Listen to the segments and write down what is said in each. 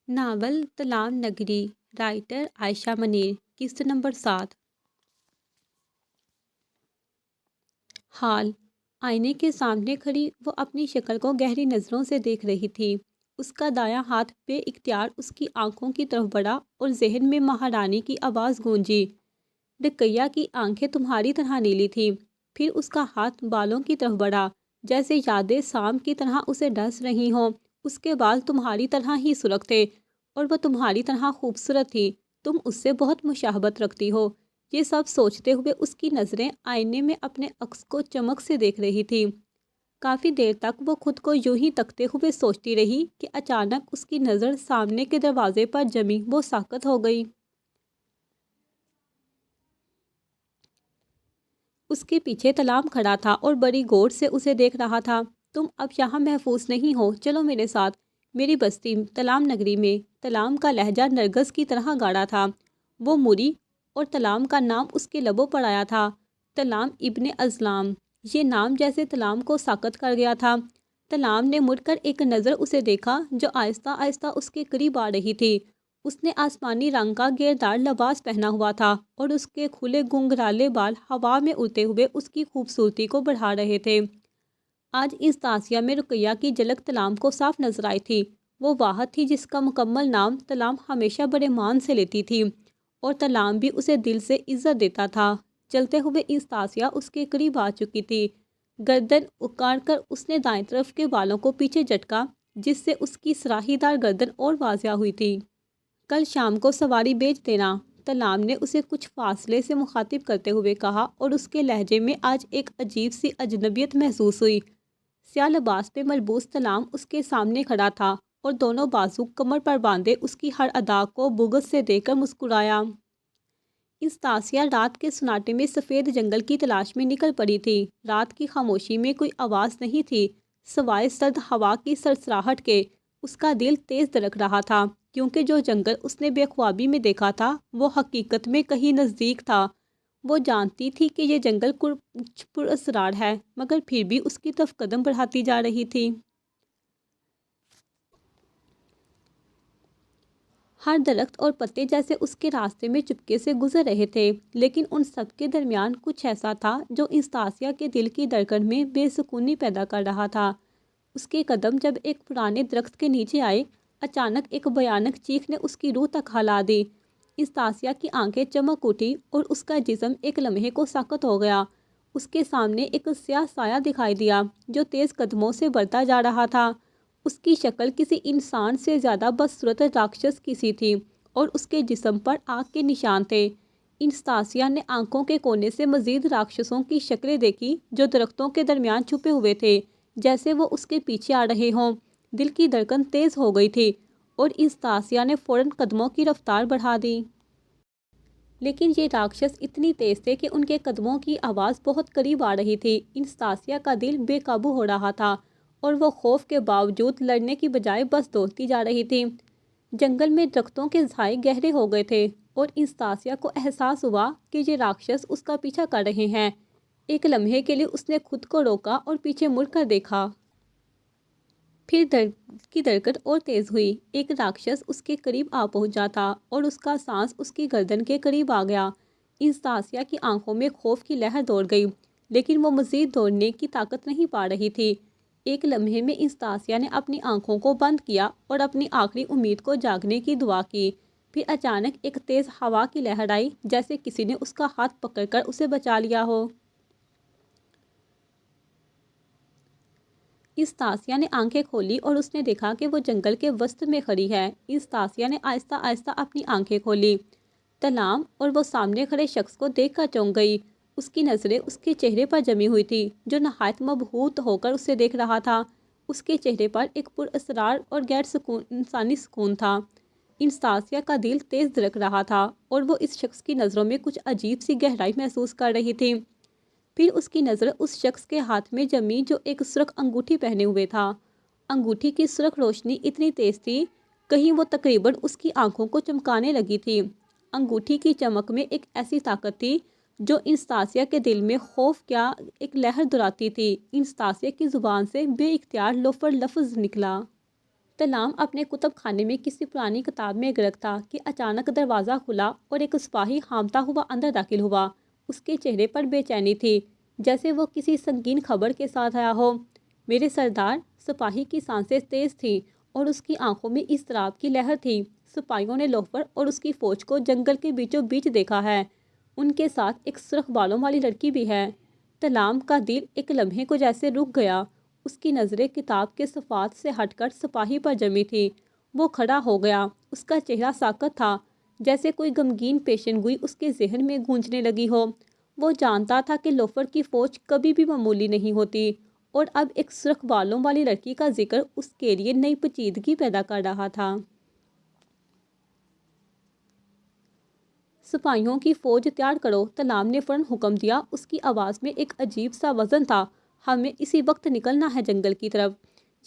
Novel تلام نگری، writer عائشہ منیر، قسط number 7۔ حال آئینے کے سامنے کھڑی وہ اپنی شکل کو گہری نظروں سے دیکھ رہی تھی۔ اس کا دایاں ہاتھ بے اختیار اس کی آنکھوں کی طرف بڑھا اور ذہن میں مہارانی کی آواز گونجی، رقیہ کی آنکھیں تمہاری طرح نیلی تھیں۔ پھر اس کا ہاتھ بالوں کی طرف بڑھا، جیسے یادیں سام کی طرح اسے ڈس رہی ہوں۔ اس کے بال تمہاری طرح ہی سرخ تھے اور وہ تمہاری طرح خوبصورت تھی۔ تم اس سے بہت مشابہت رکھتی ہو۔ یہ سب سوچتے ہوئے اس کی نظریں آئینے میں اپنے عکس کو چمک سے دیکھ رہی تھی۔ کافی دیر تک وہ خود کو یوں ہی تکتے ہوئے سوچتی رہی کہ اچانک اس کی نظر سامنے کے دروازے پر جمی۔ وہ ساکت ہو گئی۔ اس کے پیچھے تلام کھڑا تھا اور بڑی غور سے اسے دیکھ رہا تھا۔ تم اب یہاں محفوظ نہیں ہو، چلو میرے ساتھ، میری بستی تلام نگری میں۔ تلام کا لہجہ نرگس کی طرح گاڑھا تھا۔ وہ مری اور تلام کا نام اس کے لبوں پر آیا تھا، تلام ابن ازلام۔ یہ نام جیسے تلام کو ساکت کر گیا تھا۔ تلام نے مڑ کر ایک نظر اسے دیکھا جو آہستہ آہستہ اس کے قریب آ رہی تھی۔ اس نے آسمانی رنگ کا گھیردار لباس پہنا ہوا تھا اور اس کے کھلے گھنگھرالے بال ہوا میں اڑتے ہوئے اس کی خوبصورتی کو بڑھا رہے تھے۔ آج اس تازیہ میں رقیہ کی جھلک تلام کو صاف نظر آئی تھی۔ وہ واحد تھی جس کا مکمل نام تلام ہمیشہ بڑے مان سے لیتی تھی، اور تلام بھی اسے دل سے عزت دیتا تھا۔ چلتے ہوئے انستاسیہ اس کے قریب آ چکی تھی۔ گردن اکاڑ کر اس نے دائیں طرف کے بالوں کو پیچھے جھٹکا، جس سے اس کی سراہی دار گردن اور واضح ہوئی تھی۔ کل شام کو سواری بھیج دینا، تلام نے اسے کچھ فاصلے سے مخاطب کرتے ہوئے کہا، اور اس کے لہجے میں آج ایک عجیب سی اجنبیت محسوس ہوئی۔ سیاہ لباس میں ملبوس تلام اس کے سامنے کھڑا تھا اور دونوں بازو کمر پر باندھے اس کی ہر ادا کو بغض سے دیکھ کر مسکرایا۔ انستاسیہ رات کے سناٹے میں سفید جنگل کی تلاش میں نکل پڑی تھی۔ رات کی خاموشی میں کوئی آواز نہیں تھی سوائے سرد ہوا کی سرسراہٹ کے۔ اس کا دل تیز دھڑک رہا تھا، کیونکہ جو جنگل اس نے بے خوابی میں دیکھا تھا وہ حقیقت میں کہیں نزدیک تھا۔ وہ جانتی تھی کہ یہ جنگل کچھ پراسرار ہے، مگر پھر بھی اس کی طرف قدم بڑھاتی جا رہی تھی۔ ہر درخت اور پتے جیسے اس کے راستے میں چپکے سے گزر رہے تھے، لیکن ان سب کے درمیان کچھ ایسا تھا جو انستاسیہ کے دل کی دھڑکن میں بے سکونی پیدا کر رہا تھا۔ اس کے قدم جب ایک پرانے درخت کے نیچے آئے، اچانک ایک بھیانک چیخ نے اس کی روح تک ہلا دی۔ انستاسیہ کی آنکھیں چمک اٹھی اور اس کا جسم ایک لمحے کو ساکت ہو گیا۔ اس کے سامنے ایک سیاہ سایہ دکھائی دیا جو تیز قدموں سے بڑھتا جا رہا تھا۔ اس کی شکل کسی انسان سے زیادہ بدصورت راکشس کی سی تھی اور اس کے جسم پر آگ کے نشان تھے۔ انستاسیہ نے آنکھوں کے کونے سے مزید راکشسوں کی شکلیں دیکھی جو درختوں کے درمیان چھپے ہوئے تھے، جیسے وہ اس کے پیچھے آ رہے ہوں۔ دل کی دھڑکن تیز ہو گئی تھی اور انستاسیہ نے فوراً قدموں کی رفتار بڑھا دی۔ لیکن یہ راکشس اتنی تیز تھے کہ ان کے قدموں کی آواز بہت قریب آ رہی تھی۔ انستاسیہ کا دل بے قابو ہو رہا تھا اور وہ خوف کے باوجود لڑنے کی بجائے بس دوڑتی جا رہی تھی۔ جنگل میں درختوں کے سائے گہرے ہو گئے تھے اور انستاسیہ کو احساس ہوا کہ یہ راکشس اس کا پیچھا کر رہے ہیں۔ ایک لمحے کے لیے اس نے خود کو روکا اور پیچھے مڑ کر دیکھا۔ پھر دل کی دھڑکن اور تیز ہوئی۔ ایک راکشس اس کے قریب آ پہنچا تھا اور اس کا سانس اس کی گردن کے قریب آ گیا۔ انستاسیہ کی آنکھوں میں خوف کی لہر دوڑ گئی، لیکن وہ مزید دوڑنے کی طاقت نہیں پا رہی تھی۔ ایک لمحے میں انستاسیہ نے اپنی آنکھوں کو بند کیا اور اپنی آخری امید کو جاگنے کی دعا کی۔ پھر اچانک ایک تیز ہوا کی لہر آئی، جیسے کسی نے اس کا ہاتھ پکڑ کر اسے بچا لیا ہو۔ انستاسیہ نے آنکھیں کھولی اور اس نے دیکھا کہ وہ جنگل کے وسط میں کھڑی ہے۔ انستاسیہ نے آہستہ آہستہ اپنی آنکھیں کھولی۔ تلام اور وہ سامنے کھڑے شخص کو دیکھ کر چونک گئی۔ اس کی نظریں اس کے چہرے پر جمی ہوئی تھی جو نہایت مبہوت ہو کر اسے دیکھ رہا تھا۔ اس کے چہرے پر ایک پراسرار اور غیر انسانی سکون تھا۔ انستاسیہ کا دل تیز دھڑک رہا تھا اور وہ اس شخص کی نظروں میں کچھ عجیب سی گہرائی محسوس کر رہی تھی۔ پھر اس کی نظر اس شخص کے ہاتھ میں جمی جو ایک سرخ انگوٹھی پہنے ہوئے تھا۔ انگوٹھی کی سرخ روشنی اتنی تیز تھی کہیں وہ تقریباً اس کی آنکھوں کو چمکانے لگی تھی۔ انگوٹھی کی چمک میں ایک ایسی طاقت تھی جو انستاسیہ کے دل میں خوف کیا ایک لہر دہراتی تھی۔ انستاسیہ کی زبان سے بے اختیار لوفر لفظ نکلا۔ تلام اپنے کتب خانے میں کسی پرانی کتاب میں گرک تھا کہ اچانک دروازہ کھلا اور ایک سپاہی ہامتا ہوا اندر داخل ہوا۔ اس کے چہرے پر بے چینی تھی، جیسے وہ کسی سنگین خبر کے ساتھ آیا ہو۔ میرے سردار، سپاہی کی سانسیں تیز تھیں اور اس کی آنکھوں میں اضطراب کی لہر تھی۔ سپاہیوں نے لوفر اور اس کی فوج کو جنگل کے بیچوں بیچ دیکھا ہے۔ ان کے ساتھ ایک سرخ بالوں والی لڑکی بھی ہے۔ تلام کا دل ایک لمحے کو جیسے رک گیا۔ اس کی نظریں کتاب کے صفحات سے ہٹ کر سپاہی پر جمی تھی۔ وہ کھڑا ہو گیا۔ اس کا چہرہ ساکت تھا، جیسے کوئی غمگین پیشن گوئی اس کے ذہن میں گونجنے لگی ہو۔ وہ جانتا تھا کہ لوفر کی فوج کبھی بھی معمولی نہیں ہوتی، اور اب ایک سرخ بالوں والی لڑکی کا ذکر اس کے لیے نئی پیچیدگی پیدا کر رہا تھا۔ سپاہیوں کی فوج تیار کرو، تلام نے فوراً حکم دیا۔ اس کی آواز میں ایک عجیب سا وزن تھا۔ ہمیں اسی وقت نکلنا ہے جنگل کی طرف۔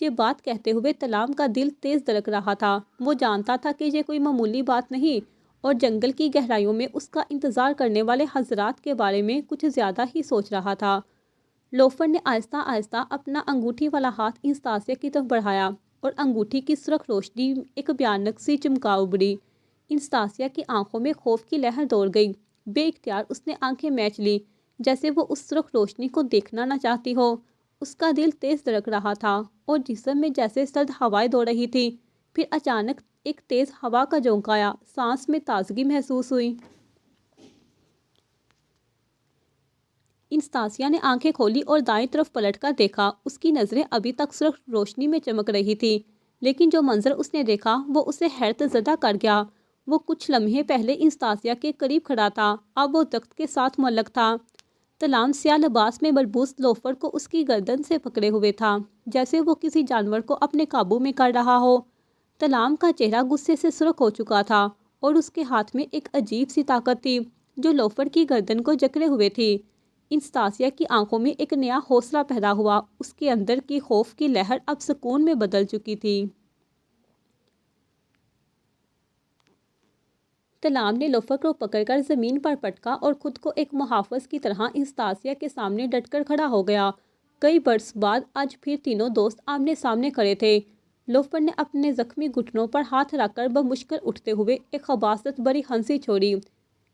یہ بات کہتے ہوئے تلام کا دل تیز دھڑک رہا تھا۔ وہ جانتا تھا کہ یہ کوئی معمولی بات نہیں، اور جنگل کی گہرائیوں میں اس کا انتظار کرنے والے حضرات کے بارے میں کچھ زیادہ ہی سوچ رہا تھا۔ لوفر نے آہستہ آہستہ اپنا انگوٹھی والا ہاتھ انستاسیا کی طرف بڑھایا، اور انگوٹھی کی سرخ روشنی ایک بھیانک سی چمکا ابھری۔ انستاسیا کی آنکھوں میں خوف کی لہر دوڑ گئی۔ بے اختیار اس نے آنکھیں میچ لی، جیسے وہ اس سرخ روشنی کو دیکھنا نہ چاہتی ہو۔ اس کا دل تیز دھڑک رہا تھا، اور جسم میں جیسے سرد ہوائیں دوڑ رہی تھی۔ پھر اچانک ایک تیز ہوا کا جھونکا آیا۔ سانس میں تازگی محسوس ہوئی۔ انستاسیا نے آنکھیں کھولی اور دائیں طرف پلٹ کر دیکھا۔ اس کی نظریں ابھی تک سرخ روشنی میں چمک رہی تھی، لیکن جو منظر اس نے دیکھا وہ اسے حیرت زدہ کر گیا۔ وہ کچھ لمحے پہلے انستاسیا کے قریب کھڑا تھا، اب وہ درخت کے ساتھ معلق تھا۔ تلام سیاہ لباس میں ملبوس لوفر کو اس کی گردن سے پکڑے ہوئے تھا، جیسے وہ کسی جانور کو اپنے قابو میں کر رہا ہو۔ تلام کا چہرہ غصے سے سرخ ہو چکا تھا، اور اس کے ہاتھ میں ایک عجیب سی طاقت تھی جو لوفر کی گردن کو جکڑے ہوئے تھی۔ انستاسیا کی آنکھوں میں ایک نیا حوصلہ پیدا ہوا۔ اس کے اندر کی خوف کی لہر اب سکون میں بدل چکی تھی۔ تلام نے لوفر کو پکڑ کر زمین پر پٹکا اور خود کو ایک محافظ کی طرح انستاسیا کے سامنے ڈٹ کر کھڑا ہو گیا۔ کئی برس بعد آج پھر تینوں دوست آمنے سامنے کھڑے تھے۔ لوفر نے اپنے زخمی گھٹنوں پر ہاتھ رکھ کر بمشکل اٹھتے ہوئے ایک خباثت بھری ہنسی چھوڑی۔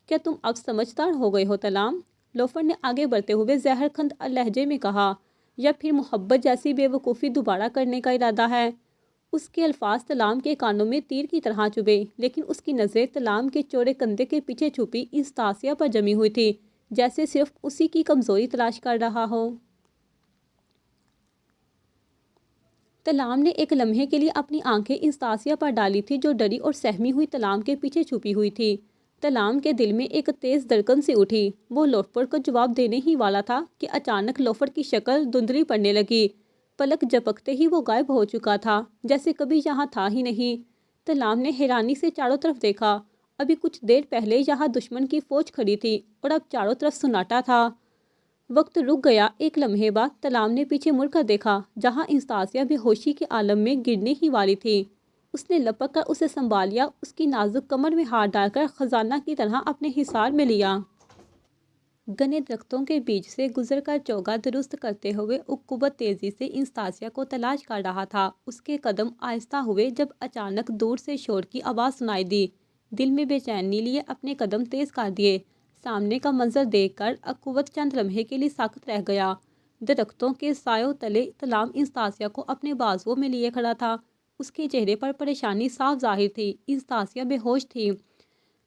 کیا تم اب سمجھدار ہو گئے ہو تلام؟ لوفر نے آگے بڑھتے ہوئے زہر خند لہجے میں کہا، یا پھر محبت جیسی بے وقوفی دوبارہ کرنے کا ارادہ ہے؟ اس کے الفاظ تلام کے کانوں میں تیر کی طرح چبھے، لیکن اس کی نظریں تلام کے چوڑے کندھے کے پیچھے چھپی انستاسیا پر جمی ہوئی تھی، جیسے صرف اسی کی کمزوری تلاش کر رہا ہو۔ تلام نے ایک لمحے کے لیے اپنی آنکھیں انستاسیا پر ڈالی تھی، جو ڈری اور سہمی ہوئی تلام کے پیچھے چھپی ہوئی تھی۔ تلام کے دل میں ایک تیز دھڑکن سی اٹھی۔ وہ لوفر کو جواب دینے ہی والا تھا کہ اچانک لوفر کی شکل دھندلی پڑنے لگی۔ پلک جھپکتے ہی وہ غائب ہو چکا تھا، جیسے کبھی یہاں تھا ہی نہیں۔ تلام نے حیرانی سے چاروں طرف دیکھا۔ ابھی کچھ دیر پہلے یہاں دشمن کی فوج کھڑی تھی، اور اب چاروں طرف سناٹا تھا۔ وقت رک گیا۔ ایک لمحے بعد تلام نے پیچھے مڑ کر دیکھا، جہاں انستاسیا بے ہوشی کے عالم میں گرنے ہی والی تھی۔ اس نے لپک کر اسے سنبھال لیا، اس کی نازک کمر میں ہاتھ ڈال کر خزانہ کی طرح اپنے حصار میں لیا۔ گھنے درختوں کے بیچ سے گزر کر چوگا درست کرتے ہوئے عقوبت تیزی سے انستاسیا کو تلاش کر رہا تھا۔ اس کے قدم آہستہ ہوئے جب اچانک دور سے شور کی آواز سنائی دی۔ دل میں بے چینی لیے اپنے قدم تیز کر دیے۔ سامنے کا منظر دیکھ کر عقوبت چند لمحے کے لیے ساکت رہ گیا۔ درختوں کے سایوں تلے تلام انستاسیا کو اپنے بازوؤں میں لیے کھڑا تھا۔ اس کے چہرے پر پریشانی صاف ظاہر تھی۔ انستاسیا بے ہوش تھی۔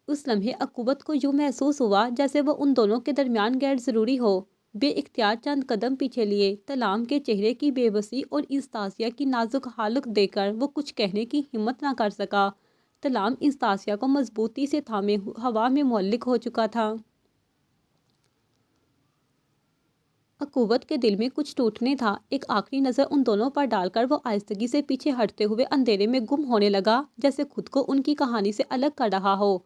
اس لمحے عقوبت کو یوں محسوس ہوا جیسے وہ ان دونوں کے درمیان غیر ضروری ہو۔ بے اختیار چند قدم پیچھے لیے۔ تلام کے چہرے کی بے بسی اور انستاسیا کی نازک حالت دیکھ کر وہ کچھ کہنے کی ہمت نہ کر سکا۔ تلام انستاسیا کو مضبوطی سے تھامے ہوا میں معلق ہو چکا تھا۔ عقوبت کے دل میں کچھ ٹوٹنے تھا۔ ایک آخری نظر ان دونوں پر ڈال کر وہ آہستگی سے پیچھے ہٹتے ہوئے اندھیرے میں گم ہونے لگا، جیسے خود کو ان کی کہانی سے الگ کر رہا ہو۔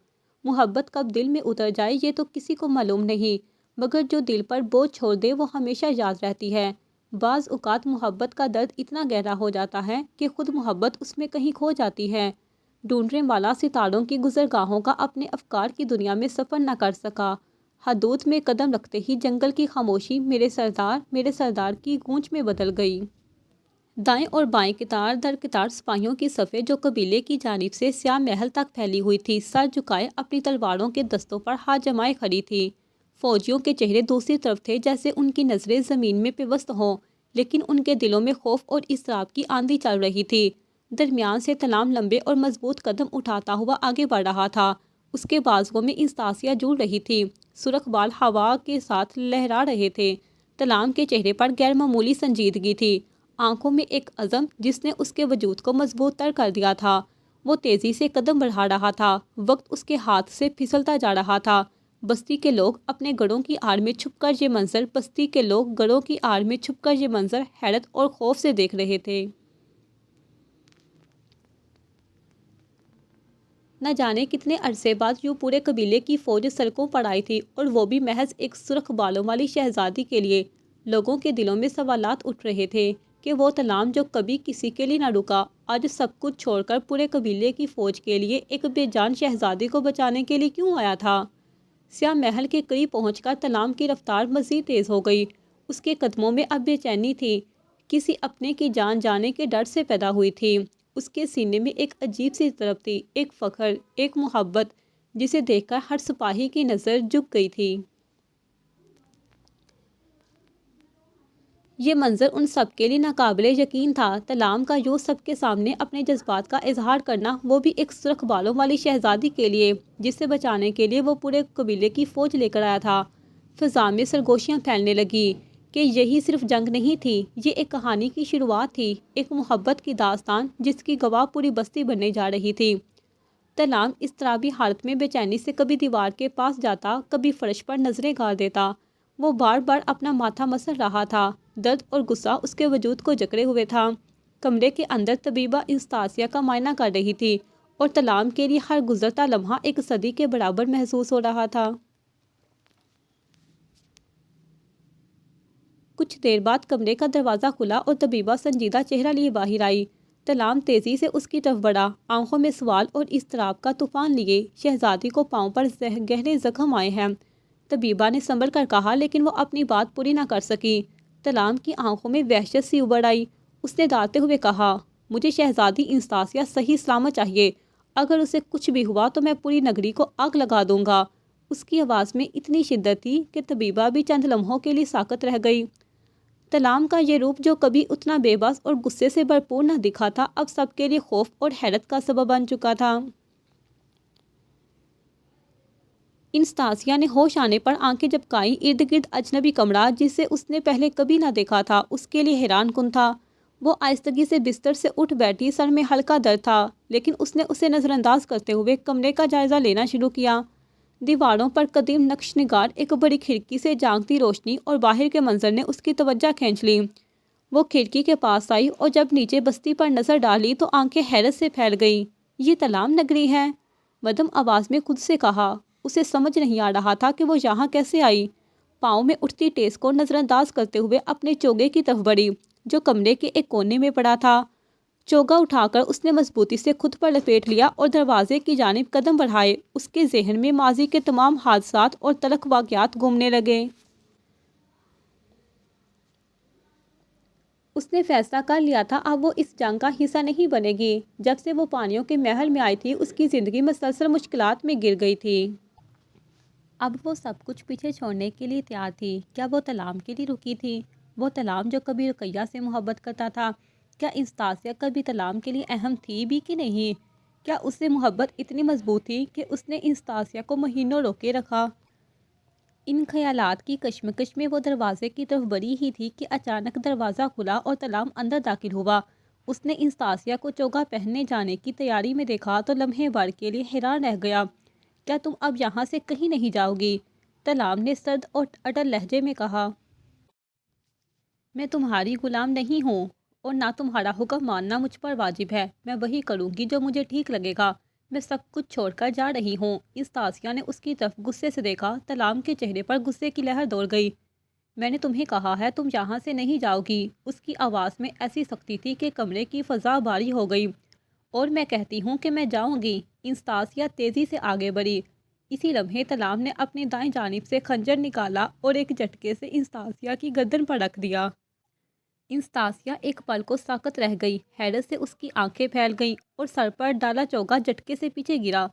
محبت کب دل میں اتر جائے یہ تو کسی کو معلوم نہیں، مگر جو دل پر بوجھ چھوڑ دے وہ ہمیشہ یاد رہتی ہے۔ بعض اوقات محبت کا درد اتنا گہرا ہو جاتا ہے کہ خود محبت اس میں کہیں کھو جاتی ہے۔ ڈھونڈنے والا ستاروں کی گزرگاہوں کا اپنے افکار کی دنیا میں سفر نہ کر سکا۔ حدود میں قدم رکھتے ہی جنگل کی خاموشی میرے سردار کی گونج میں بدل گئی۔ دائیں اور بائیں قطار در قطار سپاہیوں کی صفیں جو قبیلے کی جانب سے سیاہ محل تک پھیلی ہوئی تھی سر جھکائے اپنی تلواروں کے دستوں پر ہاتھ جمائے کھڑی تھی۔ فوجیوں کے چہرے دوسری طرف تھے جیسے ان کی نظریں زمین میں پیوست ہوں، لیکن ان کے دلوں میں خوف اور اضطراب کی آندھی چل رہی تھی۔ درمیان سے تلام لمبے اور مضبوط قدم اٹھاتا ہوا آگے بڑھ رہا تھا۔ اس کے بازوؤں میں انستاسیا جھول رہی تھی، سرخ بال ہوا کے ساتھ لہرا رہے تھے۔ تلام کے چہرے پر غیر معمولی سنجیدگی تھی، آنکھوں میں ایک عزم جس نے اس کے وجود کو مضبوط تر کر دیا تھا۔ وہ تیزی سے قدم بڑھا رہا تھا، وقت اس کے ہاتھ سے پھسلتا جا رہا تھا۔ بستی کے لوگ اپنے گڑھوں کی آڑ میں چھپ کر یہ منظر حیرت اور خوف سے دیکھ رہے تھے۔ نہ جانے کتنے عرصے بعد یوں پورے قبیلے کی فوج سڑکوں پر آئی تھی، اور وہ بھی محض ایک سرخ بالوں والی شہزادی کے لیے۔ لوگوں کے دلوں میں سوالات اٹھ رہے تھے کہ وہ تلام جو کبھی کسی کے لیے نہ رکا، آج سب کچھ چھوڑ کر پورے قبیلے کی فوج کے لیے ایک بے جان شہزادی کو بچانے کے لیے کیوں آیا تھا؟ سیاہ محل کے قریب پہنچ کر تلام کی رفتار مزید تیز ہو گئی۔ اس کے قدموں میں اب بے چینی تھی، کسی اپنے کی جان جانے کے ڈر سے پیدا ہوئی تھی۔ اس کے سینے میں ایک عجیب سی طرب تھی، ایک فخر، ایک محبت جسے دیکھ کر ہر سپاہی کی نظر جھک گئی تھی۔ یہ منظر ان سب کے لیے ناقابل یقین تھا۔ تلام کا یوں سب کے سامنے اپنے جذبات کا اظہار کرنا، وہ بھی ایک سرخ بالوں والی شہزادی کے لیے جسے بچانے کے لیے وہ پورے قبیلے کی فوج لے کر آیا تھا۔ فضا میں سرگوشیاں پھیلنے لگی کہ یہی صرف جنگ نہیں تھی، یہ ایک کہانی کی شروعات تھی، ایک محبت کی داستان جس کی گواہ پوری بستی بننے جا رہی تھی۔ تلام اضطرابی حالت میں بے چینی سے کبھی دیوار کے پاس جاتا، کبھی فرش پر نظریں گار دیتا۔ وہ بار بار اپنا ماتھا مسل رہا تھا، درد اور غصہ اس کے وجود کو جکڑے ہوئے تھا۔ کمرے کے اندر طبیبہ انستاسیا کا معائنہ کر رہی تھی، اور تلام کے لیے ہر گزرتا لمحہ ایک صدی کے برابر محسوس ہو رہا تھا۔ کچھ دیر بعد کمرے کا دروازہ کھلا اور طبیبہ سنجیدہ چہرہ لیے باہر آئی۔ تلام تیزی سے اس کی طرف بڑھا، آنکھوں میں سوال اور اضطراب کا طوفان لیے۔ شہزادی کو پاؤں پر گہرے زخم آئے ہیں، طبیبہ نے سنبھل کر کہا، لیکن وہ اپنی بات پوری نہ کر سکی۔ تلام کی آنکھوں میں وحشت سی ابھر آئی۔ اس نے ڈانٹتے ہوئے کہا، مجھے شہزادی انستاسیا صحیح سلامت چاہیے، اگر اسے کچھ بھی ہوا تو میں پوری نگری کو آگ لگا دوں گا۔ اس کی آواز میں اتنی شدت تھی کہ طبیبہ بھی چند لمحوں کے لیے ساکت رہ گئی۔ تلام کا یہ روپ جو کبھی اتنا بے بس اور غصے سے بھرپور نہ دکھا تھا، اب سب کے لیے خوف اور حیرت کا سبب بن چکا تھا۔ انستاسیا نے ہوش آنے پر آنکھیں جھپکائیں۔ ارد گرد اجنبی کمرہ جسے اس نے پہلے کبھی نہ دیکھا تھا، اس کے لیے حیران کن تھا۔ وہ آہستگی سے بستر سے اٹھ بیٹھی، سر میں ہلکا درد تھا، لیکن اس نے اسے نظر انداز کرتے ہوئے کمرے کا جائزہ لینا شروع کیا۔ دیواروں پر قدیم نقش نگار، ایک بڑی کھڑکی سے جھانکتی روشنی اور باہر کے منظر نے اس کی توجہ کھینچ لی۔ وہ کھڑکی کے پاس آئی اور جب نیچے بستی پر نظر ڈالی تو آنکھیں حیرت سے پھیل گئیں۔ یہ تلام نگری ہے، مدھم آواز میں خود سے کہا۔ اسے سمجھ نہیں آ رہا تھا کہ وہ یہاں کیسے آئی۔ پاؤں میں اٹھتی ٹیس کو نظر انداز کرتے ہوئے اپنے چوگے کی طرف بڑھی جو کمرے کے ایک کونے میں پڑا تھا۔ چوگا اٹھا کر اس نے مضبوطی سے خود پر لپیٹ لیا اور دروازے کی جانب قدم بڑھائے۔ اس کے ذہن میں ماضی کے تمام حادثات اور تلخ واقعات گھومنے لگے۔ اس نے فیصلہ کر لیا تھا، اب وہ اس جنگ کا حصہ نہیں بنے گی۔ جب سے وہ پانیوں کے محل میں آئی تھی، اس کی زندگی مسلسل مشکلات میں گر گئی تھی۔ اب وہ سب کچھ پیچھے چھوڑنے کے لیے تیار تھی۔ کیا وہ تلام کے لیے رکی تھی؟ وہ تلام جو کبھی رقیہ سے محبت کرتا تھا؟ کیا انستاسیا کبھی تلام کے لیے اہم تھی بھی کہ نہیں؟ کیا اس سے محبت اتنی مضبوط تھی کہ اس نے انستاسیا کو مہینوں روکے رکھا؟ ان خیالات کی کشمکش میں وہ دروازے کی طرف بڑھی ہی تھی کہ اچانک دروازہ کھلا اور تلام اندر داخل ہوا۔ اس نے انستاسیا کو چوگا پہننے جانے کی تیاری میں دیکھا تو لمحے بھر کے لیے حیران رہ گیا۔ کیا تم اب یہاں سے کہیں نہیں جاؤ گی؟ تلام نے سرد اور اٹل لہجے میں کہا۔ میں تمہاری غلام نہیں ہوں اور نہ تمہارا حکم ماننا مجھ پر واجب ہے۔ میں وہی کروں گی جو مجھے ٹھیک لگے گا۔ میں سب کچھ چھوڑ کر جا رہی ہوں۔ انستاسیا نے اس کی طرف غصے سے دیکھا۔ تلام کے چہرے پر غصے کی لہر دوڑ گئی۔ میں نے تمہیں کہا ہے تم یہاں سے نہیں جاؤ گی۔ اس کی آواز میں ایسی سختی تھی کہ کمرے کی فضا بھاری ہو گئی۔ اور میں کہتی ہوں کہ میں جاؤں گی۔ انستاسیا تیزی سے آگے بڑھی۔ اسی لمحے تلام نے اپنی دائیں جانب سے خنجر نکالا اور ایک جھٹکے سے انستاسیا کی گردن پر رکھ دیا۔ انستاسیا ایک پل کو ساکت رہ گئی، حیرت سے اس کی آنکھیں پھیل گئیں اور سر پر ڈالا چوگا جھٹکے سے پیچھے گرا۔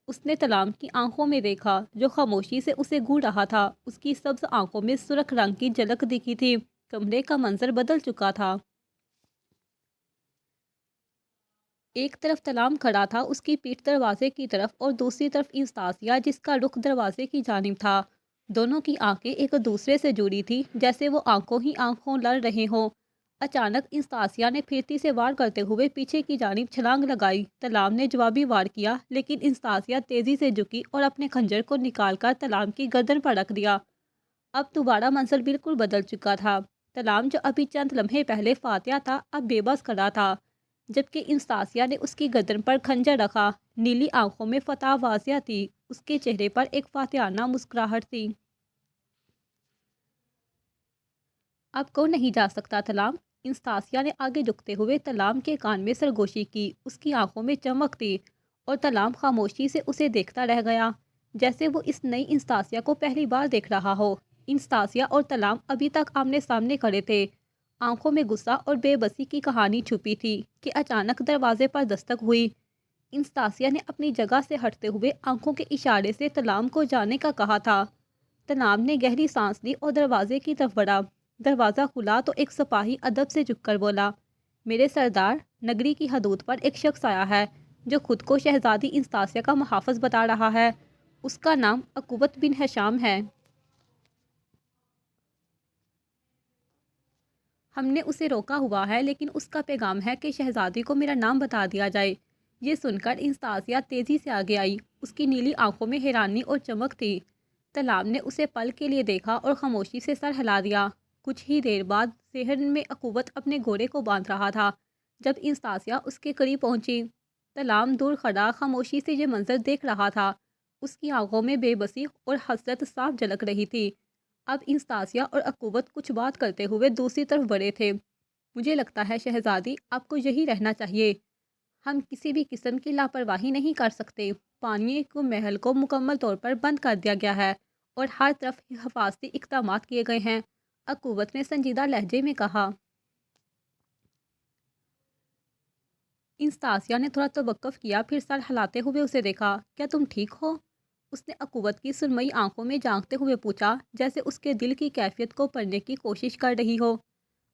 اس نے تلام کی آنکھوں میں دیکھا جو خاموشی سے اسے گھور رہا تھا۔ اس کی سبز آنکھوں میں سرخ رنگ کی جھلک دکھی تھی۔ کمرے کا منظر بدل چکا تھا۔ ایک طرف تلام کھڑا تھا، اس کی پیٹھ دروازے کی طرف، اور دوسری طرف انستاسیا جس کا رخ دروازے کی جانب تھا۔ دونوں کی آنکھیں ایک دوسرے سے جڑی تھی، جیسے وہ آنکھوں ہی آنکھوں لڑ رہے ہوں۔ اچانک انستاسیا نے پھرتی سے وار کرتے ہوئے پیچھے کی جانب چھلانگ لگائی۔ تلام نے جوابی وار کیا، لیکن انستاسیا تیزی سے جھکی اور اپنے خنجر کو نکال کر تلام کی گردن پر رکھ دیا۔ اب دوبارہ منظر بالکل بدل چکا تھا۔ تلام جو ابھی چند لمحے پہلے فاتح تھا، اب بے بس کھڑا تھا، جبکہ انستاسیا نے اس کی گردن پر خنجر رکھا۔ نیلی آنکھوں میں فتح واضح تھی، اس کے چہرے پر ایک فاتحانہ مسکراہٹ تھی۔ اب کون نہیں جا سکتا تلام؟ انستاسیا نے آگے جھکتے ہوئے تلام کے کان میں سرگوشی کی۔ اس کی آنکھوں میں چمک تھی اور تلام خاموشی سے اسے دیکھتا رہ گیا، جیسے وہ اس نئی انستاسیا کو پہلی بار دیکھ رہا ہو۔ انستاسیا اور تلام ابھی تک آمنے سامنے کھڑے تھے، آنکھوں میں غصہ اور بے بسی کی کہانی چھپی تھی کہ اچانک دروازے پر دستک ہوئی۔ انستاسیا نے اپنی جگہ سے ہٹتے ہوئے آنکھوں کے اشارے سے تلام کو جانے کا کہا تھا۔ تلام نے گہری سانس لی اور دروازے کی طرف بڑھا۔ دروازہ کھلا تو ایک سپاہی ادب سے جھک کر بولا، میرے سردار، نگری کی حدود پر ایک شخص آیا ہے جو خود کو شہزادی انستاسیا کا محافظ بتا رہا ہے۔ اس کا نام عقوبت بن ہشام ہے۔ ہم نے اسے روکا ہوا ہے، لیکن اس کا پیغام ہے کہ شہزادی کو میرا نام بتا دیا جائے۔ یہ سن کر انستاسیا تیزی سے آگے آئی۔ اس کی نیلی آنکھوں میں حیرانی اور چمک تھی۔ تلام نے اسے پل کے لیے دیکھا اور خاموشی سے سر ہلا دیا۔ کچھ ہی دیر بعد صحن میں عقوبت اپنے گھوڑے کو باندھ رہا تھا جب انستاسیا اس کے قریب پہنچی۔ تلام دور کھڑا خاموشی سے یہ منظر دیکھ رہا تھا۔ اس کی آنکھوں میں بے بسی اور حسرت صاف جھلک رہی تھی۔ اب انستاسیا اور عقوبت کچھ بات کرتے ہوئے دوسری طرف بڑھے تھے۔ مجھے لگتا ہے شہزادی، آپ کو یہی رہنا چاہیے۔ ہم کسی بھی قسم کی لاپرواہی نہیں کر سکتے۔ پانی کو محل کو مکمل طور پر بند کر دیا گیا ہے اور ہر طرف حفاظتی اقدامات کیے گئے ہیں، عقوبت نے سنجیدہ لہجے میں کہا۔ انستاسیا نے تھوڑا توقف کیا، پھر سر ہلاتے ہوئے اسے دیکھا۔ کیا تم ٹھیک ہو؟ اس نے عقوبت کی سرمئی آنکھوں میں جھانکتے ہوئے پوچھا، جیسے اس کے دل کی کیفیت کو پڑھنے کی کوشش کر رہی ہو۔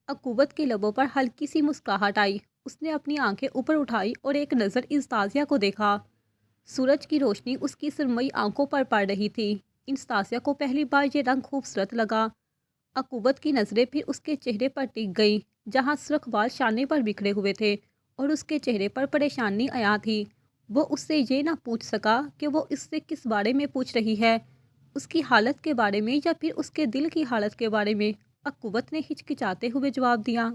عقوبت کے لبوں پر ہلکی سی مسکراہٹ آئی۔ اس نے اپنی آنکھیں اوپر اٹھائی اور ایک نظر انستاسیا کو دیکھا۔ سورج کی روشنی اس کی سرمئی آنکھوں پر پڑ رہی تھی۔ انستاسیا کو پہلی بار یہ رنگ خوبصورت لگا۔ عقوبت کی نظریں پھر اس کے چہرے پر ٹک گئیں، جہاں سرخ بال شانے پر بکھرے ہوئے تھے اور اس کے چہرے پر پریشانی عیاں تھی۔ وہ اس سے یہ نہ پوچھ سکا کہ وہ اس سے کس بارے میں پوچھ رہی ہے، اس کی حالت کے بارے میں یا پھر اس کے دل کی حالت کے بارے میں۔ عقوبت نے ہچکچاتے ہوئے جواب دیا،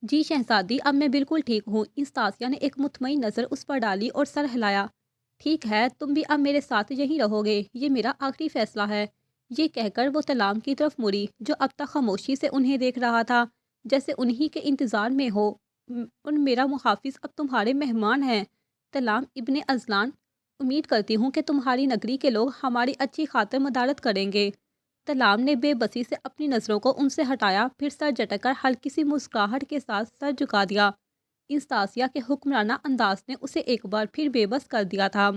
جی شہزادی، اب میں بالکل ٹھیک ہوں۔ انستاسیا نے ایک مطمئن نظر اس پر ڈالی اور سر ہلایا۔ ٹھیک ہے، تم بھی اب میرے ساتھ یہیں رہو گے، یہ میرا آخری فیصلہ ہے۔ یہ کہہ کر وہ تلام کی طرف مڑی، جو اب تک خاموشی سے انہیں دیکھ رہا تھا، جیسے انہی کے انتظار میں ہو۔ میرا محافظ اب تمہارے مہمان ہیں، تلام ابن ازلان۔ امید کرتی ہوں کہ تمہاری نگری کے لوگ ہماری اچھی خاطر مدارت کریں گے۔ تلام نے بے بسی سے اپنی نظروں کو ان سے ہٹایا، پھر سر جھٹک کر ہلکی سی مسکراہٹ کے ساتھ سر جھکا دیا۔ انستاسیا کے حکمرانہ انداز نے اسے ایک بار پھر بے بس کر دیا تھا۔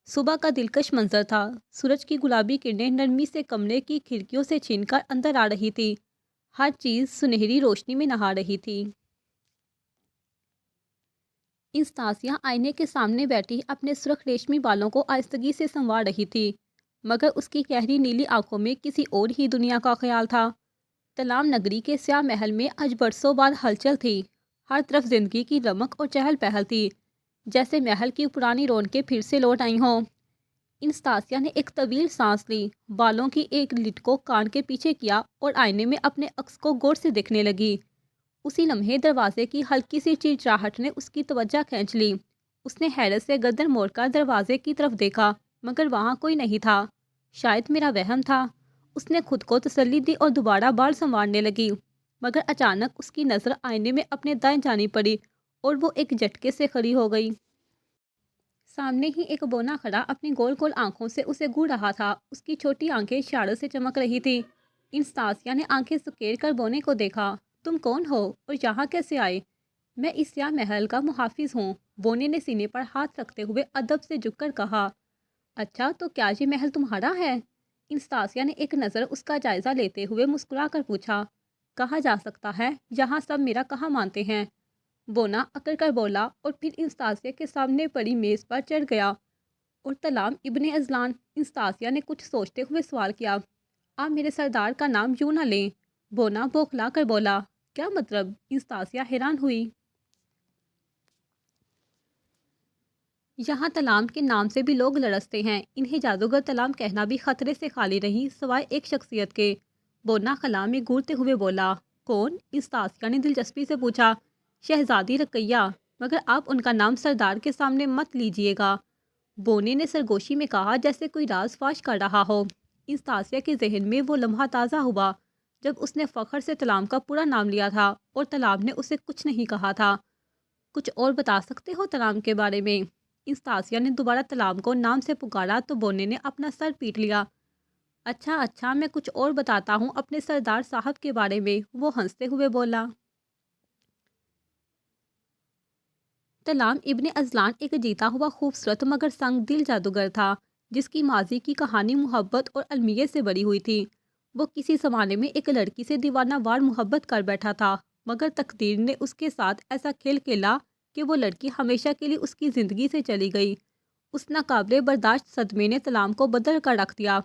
صبح کا دلکش منظر تھا۔ سورج کی گلابی کرنیں نرمی سے کمرے کی کھڑکیوں سے چھین کر اندر آ رہی تھی۔ ہر چیز سنہری روشنی میں نہا رہی تھی۔ انستاسیا آئینے کے سامنے بیٹھی اپنے سرخ ریشمی بالوں کو آہستگی سے سنوار رہی تھی، مگر اس کی گہری نیلی آنکھوں میں کسی اور ہی دنیا کا خیال تھا۔ تلام نگری کے سیاہ محل میں آج برسوں بعد ہلچل تھی۔ ہر طرف زندگی کی رمق اور چہل پہل تھی، جیسے محل کی پرانی رونقیں پھر سے لوٹ آئی ہوں۔ انستاسیا نے ایک طویل سانس لی، بالوں کی ایک لٹ کو کان کے پیچھے کیا اور آئینے میں اپنے عکس کو غور سے دیکھنے لگی۔ اسی لمحے دروازے کی ہلکی سی چرچراہٹ نے اس کی توجہ کھینچ لی۔ اس نے حیرت سے گردن موڑ کر دروازے کی طرف دیکھا، مگر وہاں کوئی نہیں تھا۔ شاید میرا وہم تھا، اس نے خود کو تسلی دی اور دوبارہ بال سنوارنے لگی، مگر اچانک اس کی نظر آئینے میں اپنے دائیں جانب پڑی اور وہ ایک جھٹکے سے کھڑی ہو گئی۔ سامنے ہی ایک بونا کھڑا اپنی گول گول آنکھوں سے اسے گھور رہا تھا۔ اس کی چھوٹی آنکھیں اشاروں سے چمک رہی تھی۔ انستاسیہ نے آنکھیں سکیڑ کر بونے کو دیکھا۔ تم کون ہو اور یہاں کیسے آئے؟ میں اس سیاہ محل کا محافظ ہوں، بونے نے سینے پر ہاتھ رکھتے ہوئے ادب سے جھک کر کہا۔ اچھا، تو کیا یہ محل تمہارا ہے؟ انستاسیہ نے ایک نظر اس کا جائزہ لیتے ہوئے مسکرا کر پوچھا۔ کہا جا سکتا ہے، یہاں سب میرا کہا مانتے ہیں، بونا اکڑ کر بولا اور پھر انستاسیہ کے سامنے پڑی میز پر چڑھ گیا۔ اور تلام ابن ازلان، انستاسیہ نے کچھ سوچتے ہوئے سوال کیا۔ آپ میرے سردار کا نام یوں نہ لیں، بونا بوکھلا کر بولا۔ کیا مطلب؟ انستاسیہ حیران ہوئی۔ یہاں تلام کے نام سے بھی لوگ لرزتے ہیں، انہیں جادوگر تلام کہنا بھی خطرے سے خالی نہیں سوائے ایک شخصیت کے۔ بونا خلا میں گھورتے ہوئے بولا۔ کون؟ انستاسیہ نے دلچسپی سے پوچھا۔ شہزادی رقیہ، مگر آپ ان کا نام سردار کے سامنے مت لیجیے گا، بونے نے سرگوشی میں کہا جیسے کوئی راز فاش کر رہا ہو۔ انستاسیہ کے ذہن میں وہ لمحہ تازہ ہوا جب اس نے فخر سے تلام کا پورا نام لیا تھا اور تلام نے اسے کچھ نہیں کہا تھا۔ کچھ اور بتا سکتے ہو تلام کے بارے میں؟ انستاسیہ نے دوبارہ تلام کو نام سے پکارا تو بونے نے اپنا سر پیٹ لیا۔ اچھا، میں کچھ اور بتاتا ہوں اپنے سردار صاحب کے بارے میں، وہ ہنستے ہوئے بولا۔ تلام ابن ازلان ایک جیتا ہوا خوبصورت مگر سنگ دل جادوگر تھا جس کی ماضی کی کہانی محبت اور المیے سے بڑی ہوئی تھی۔ وہ کسی زمانے میں ایک لڑکی سے دیوانہ وار محبت کر بیٹھا تھا، مگر تقدیر نے اس کے ساتھ ایسا کھیل کھیلا کہ وہ لڑکی ہمیشہ کے لیے اس کی زندگی سے چلی گئی۔ اس ناقابل برداشت صدمے نے تلام کو بدل کر رکھ دیا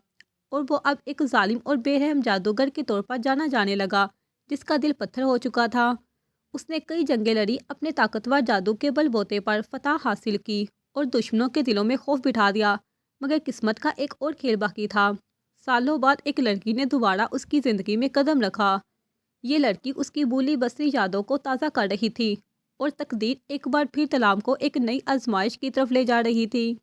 اور وہ اب ایک ظالم اور بے رحم جادوگر کے طور پر جانا جانے لگا جس کا دل پتھر ہو چکا تھا۔ اس نے کئی جنگیں لڑی، اپنے طاقتور جادو کے بل بوتے پر فتح حاصل کی اور دشمنوں کے دلوں میں خوف بٹھا دیا، مگر قسمت کا ایک اور کھیل باقی تھا۔ سالوں بعد ایک لڑکی نے دوبارہ اس کی زندگی میں قدم رکھا۔ یہ لڑکی اس کی بولی بسری یادوں کو تازہ کر رہی تھی اور تقدیر ایک بار پھر تلام کو ایک نئی آزمائش کی طرف لے جا رہی تھی۔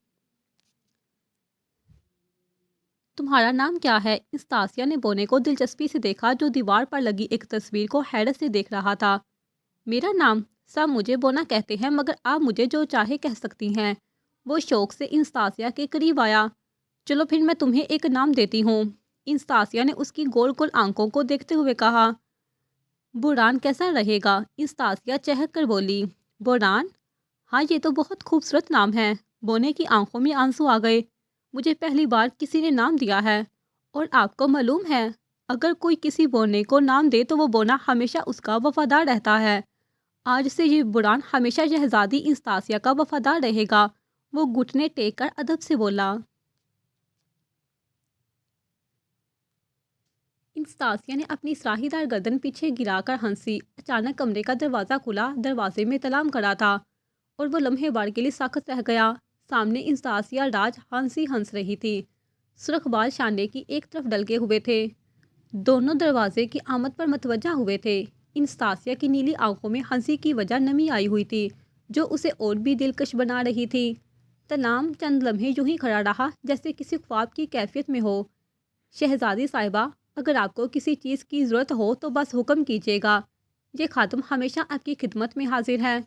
تمہارا نام کیا ہے؟ انستاسیہ نے بونے کو دلچسپی سے دیکھا جو دیوار پر لگی ایک تصویر کو حیرت سے دیکھ رہا تھا۔ میرا نام؟ سب مجھے بونا کہتے ہیں، مگر آپ مجھے جو چاہے کہہ سکتی ہیں۔ وہ شوق سے انستاسیہ کے قریب آیا۔ چلو پھر میں تمہیں ایک نام دیتی ہوں، انستاسیہ نے اس کی گول گول آنکھوں کو دیکھتے ہوئے کہا۔ بوران کیسا رہے گا؟ انستاسیہ چہک کر بولی۔ بوران؟ ہاں، یہ تو بہت خوبصورت نام ہے۔ بونے کی آنکھوں میں آنسو آ گئے۔ مجھے پہلی بار کسی نے نام دیا ہے، اور آپ کو معلوم ہے اگر کوئی کسی بونے کو نام دے تو وہ بونا ہمیشہ اس کا وفادار رہتا ہے۔ آج سے یہ بوران ہمیشہ شہزادی انستاسیہ کا وفادار رہے گا، وہ گھٹنے ٹیک کر ادب سے بولا۔ انستاسیہ نے اپنی سراہی دار گردن پیچھے گرا کر ہنسی۔ اچانک کمرے کا دروازہ کھلا، دروازے میں تلام کھڑا تھا اور وہ لمحے بار کے لیے ساکت رہ گیا۔ سامنے انستاسیہ راج ہنسی ہنس رہی تھی، سرخ بال شانڈے کی ایک طرف ڈلکے ہوئے تھے، دونوں دروازے کی آمد پر متوجہ ہوئے تھے۔ انستاسیہ کی نیلی آنکھوں میں ہنسی کی وجہ نمی آئی ہوئی تھی جو اسے اور بھی دلکش بنا رہی تھی۔ تلام چند لمحے یوں ہی کھڑا رہا جیسے کسی خواب کی کیفیت میں ہو۔ شہزادی صاحبہ، اگر آپ کو کسی چیز کی ضرورت ہو تو بس حکم کیجیے گا، یہ خادم ہمیشہ آپ کی خدمت میں حاضر ہے،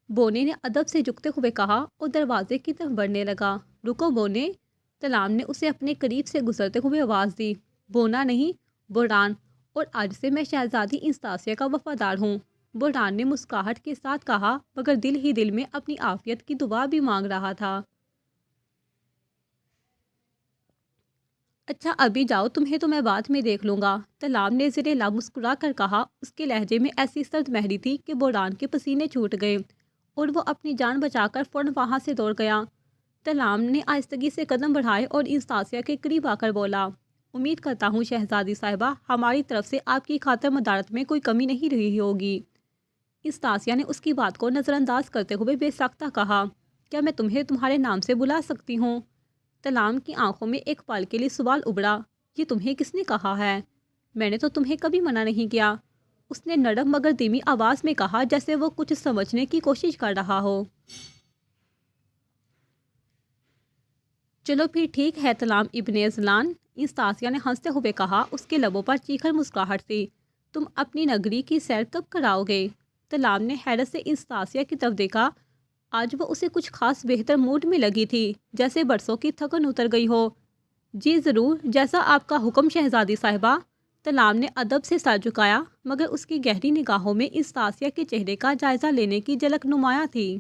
بونے نے ادب سے جھکتے ہوئے کہا اور دروازے کی طرف بڑھنے لگا۔ رکو بونے، تلام نے اسے اپنے قریب سے گزرتے ہوئے آواز دی۔ بونا نہیں، بوران، اور آج سے میں شہزادی انستاسیہ کا وفادار ہوں، بوران نے مسکراہٹ کے ساتھ کہا مگر دل ہی دل میں اپنی عافیت کی دعا بھی مانگ رہا تھا۔ اچھا ابھی جاؤ، تمہیں تو میں بعد میں دیکھ لوں گا، تلام نے زیر لب مسکرا کر کہا۔ اس کے لہجے میں ایسی سرد مہری تھی کہ بوران کے پسینے چھوٹ گئے اور وہ اپنی جان بچا کر فوراً وہاں سے دوڑ گیا۔ تلام نے آہستگی سے قدم بڑھائے اور انستاسیہ کے قریب آ کر بولا۔ امید کرتا ہوں شہزادی صاحبہ، ہماری طرف سے آپ کی خاطر مدارت میں کوئی کمی نہیں رہی ہوگی۔ انستاسیہ نے اس کی بات کو نظر انداز کرتے ہوئے بے ساختہ کہا۔ کیا میں تمہیں تمہارے نام سے بلا سکتی ہوں؟ تلام کی آنکھوں میں ایک پل کے لیے سوال ابھرا۔ یہ تمہیں کس نے کہا ہے؟ میں نے تو تمہیں کبھی منع نہیں کیا، اس نے نرم مگر دھیمی آواز میں کہا جیسے وہ کچھ سمجھنے کی کوشش کر رہا ہو۔ چلو پھر ٹھیک ہے تلام ابن ازلان، انستاسیہ نے ہنستے ہوئے کہا، اس کے لبوں پر چیخر مسکراہٹ تھی۔ تم اپنی نگری کی سیر کب کراؤ گے؟ تلام نے حیرت سے انستاسیہ کی طرف دیکھا۔ آج وہ اسے کچھ خاص بہتر موڈ میں لگی تھی، جیسے برسوں کی تھکن اتر گئی ہو۔ جی ضرور، جیسا آپ کا حکم شہزادی صاحبہ، تلام نے ادب سے سر جھکایا، مگر اس کی گہری نگاہوں میں انستاسیہ کے چہرے کا جائزہ لینے کی جھلک نمایاں تھی۔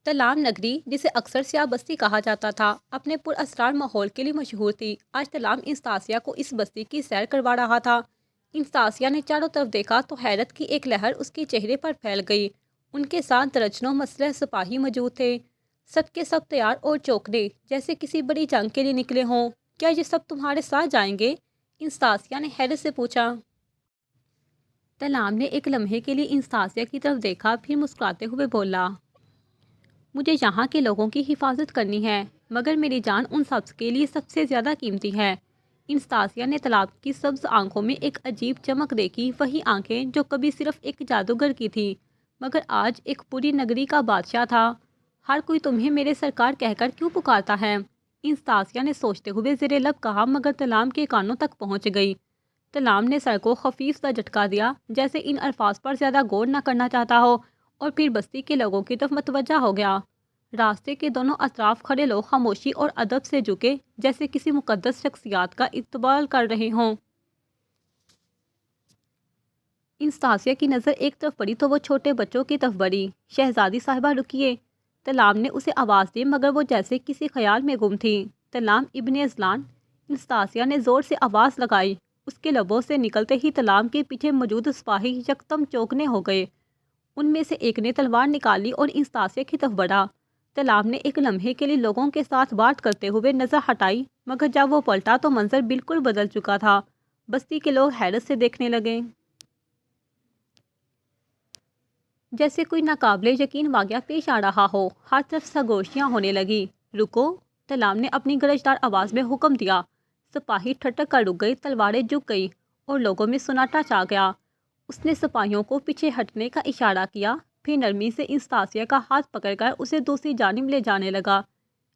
تلام نگری، جسے اکثر سیاہ بستی کہا جاتا تھا، اپنے پراسرار ماحول کے لیے مشہور تھی۔ آج تلام انستاسیہ کو اس بستی کی سیر کروا رہا تھا۔ انستاسیہ نے چاروں طرف دیکھا تو حیرت کی ایک لہر اس کے چہرے پر پھیل گئی۔ ان کے ساتھ درجنوں مسلح سپاہی موجود تھے، سب کے سب تیار اور چوکنے، جیسے کسی بڑی جنگ کے لیے نکلے ہوں۔ کیا یہ سب تمہارے ساتھ جائیں گے؟ انستاسیہ نے حیرت سے پوچھا۔ تلام نے ایک لمحے کے لیے انستاسیہ کی طرف دیکھا، پھر مسکراتے ہوئے بولا، مجھے یہاں کے لوگوں کی حفاظت کرنی ہے، مگر میری جان ان سب کے لیے سب سے زیادہ قیمتی ہے۔ انستاسیہ نے تلام کی سبز آنکھوں میں ایک عجیب چمک دیکھی، وہی آنکھیں جو کبھی صرف ایک جادوگر کی تھی، مگر آج ایک پوری نگری کا بادشاہ تھا۔ ہر کوئی تمہیں میرے سرکار کہہ کر کیوں پکارتا ہے؟ انستاسیہ نے سوچتے ہوئے زیر لب کہا، مگر تلام کے کانوں تک پہنچ گئی۔ تلام نے سر کو خفیف سا جھٹکا دیا، جیسے ان الفاظ پر زیادہ غور نہ کرنا چاہتا ہو، اور پھر بستی کے لوگوں کی طرف متوجہ ہو گیا۔ راستے کے دونوں اطراف کھڑے لوگ خاموشی اور ادب سے جھکے، جیسے کسی مقدس شخصیات کا استقبال کر رہے ہوں۔ انستاسیہ کی نظر ایک طرف پڑی تو وہ چھوٹے بچوں کی طرف بڑھی۔ شہزادی صاحبہ رکیے، تلام نے اسے آواز دی، مگر وہ جیسے کسی خیال میں گم تھی۔ تلام ابن اذلان، انستاسیہ نے زور سے آواز لگائی۔ اس کے لبوں سے نکلتے ہی تلام کے پیچھے موجود سپاہی یکدم چوکنے ہو گئے۔ ان میں سے ایک نے تلوار نکالی اور انستاسیہ کی طرف بڑھا۔ تلام نے ایک لمحے کے لیے لوگوں کے ساتھ بات کرتے ہوئے نظر ہٹائی، مگر جب وہ پلٹا تو منظر بالکل بدل چکا تھا۔ بستی کے لوگ حیرت سے دیکھنے لگے، جیسے کوئی ناقابل یقین واقعہ پیش آ رہا ہو۔ ہر طرف سرگوشیاں ہونے لگی۔ رکو، تلام نے اپنی گرجدار آواز میں حکم دیا۔ سپاہی ٹھٹک کر رک گئے، تلواریں جھک گئی، اور لوگوں میں سناٹا چھا گیا۔ اس نے سپاہیوں کو پیچھے ہٹنے کا اشارہ کیا، پھر نرمی سے انستاسیہ کا ہاتھ پکڑ کر اسے دوسری جانب لے جانے لگا۔